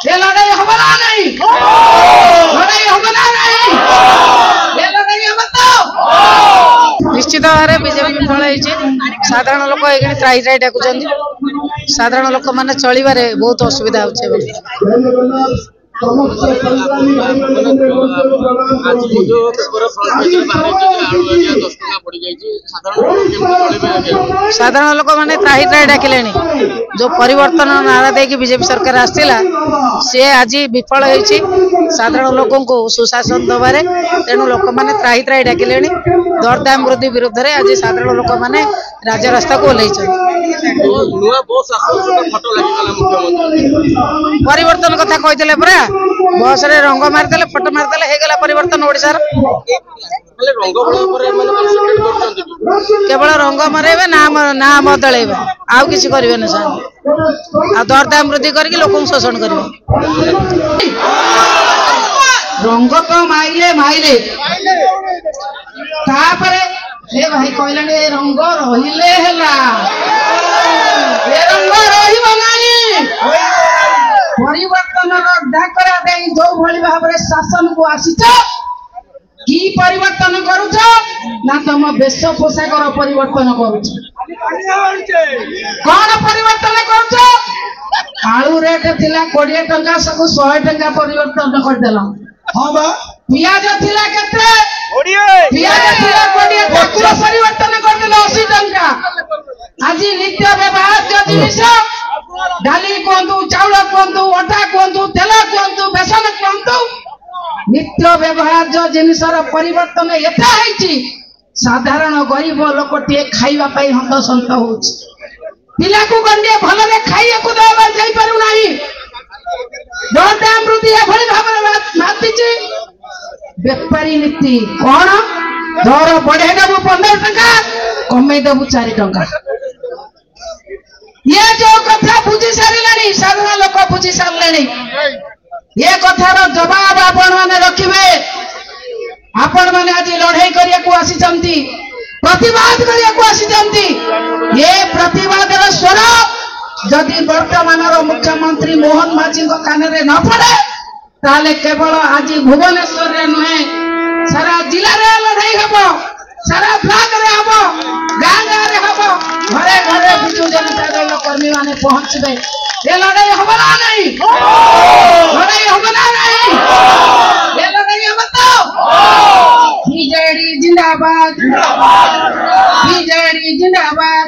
ये लड़ाई हम ना नहीं, लड़ाई हम ना नहीं, ये लड़ाई हम तो निश्चित भाव बीजेपी विफल होती। साधारण लोक ये त्राही त्राही डाकुं, साधारण लोक मैंने चलवे बहुत असुविधा हो। साधारण लोक मैंने त्राही त्राही डाकिले जो परिवर्तन नारा देकी बीजेपी सरकार आसला सी आज विफल होती साधारण लोक सुशासन दबारे। तेणु लोक मैंने त्राही त्राही डाकिले दरदाम वृद्धि विरुद्ध में आज साधारण लोक मैंने राजरास्ता को ओह्लैं। परिवर्तन कथा कहते परा बस रे रंग मारदे फोटो मारदे होगला परिवर्तन ओडिशार। केवल रंग मरेबे ना बदलेबे आउ किसी करें सर आ दरदाम वृद्धि करके लोक शोषण करेंगे। रंग तो माइले माइले हे भाई कहले रंग रहिले हैला रंग रहिबो नाही। परिवर्तन डाकरा दे जो भली भाव शासन को आसीच कि परिवर्तन करुच ना तुम वेश पोशाक परिवर्तन करुच। कौन परिवर्तन करुच? आलू रेट थिला 20 टंका सब 100 टंका परिवर्तन करदेल। हाँ बा पियाज थिला केते पियाज थिला 20 टंका परिवर्तन करदेल 80 टंका। आज नित्य व्यवहार जिनिस डाली कहतु चाउल कहतु अटा कहतु तेल कहतु बेसन कहतु नित्य व्यवहार जिनिसर परिवर्तन एते साधारण गरीब लोक टे खाइबा पई हतसंत होउछि। पिला को गंडे भलरे खाइए को देबा जाई पारु नाही। दरदाम वृद्धि एभली भाबरे मातिछि। बेपारी नीति कोन दर बढ़े देबु 15 टंका कमे देबु 4 टंका। ये जो कथा बुझी सारे साधारण लोक बुझी सारे ये कथार जवाब आपण मैंने रखिए। आपण मैंने आज लड़ाई करने को आसी प्रतिवाद करने को आसी ये प्रतिवाद स्वर जदि वर्तमान मुख्यमंत्री मोहन माझी कान में न पड़े ताले केवल आज भुवनेश्वर नुहे सारा जिले में लड़ाई हम सारा ब्लॉक रे हम गाँ गाँव हम घरे घरे विजु जनता दल कर्मी माने पहुंचबे। ये लड़ाई हम ना नहीं, लड़ाई हम ना नहीं, ये लड़ाई हम तो बीजेडी जिंदाबाद, बीजेडी जिंदाबाद।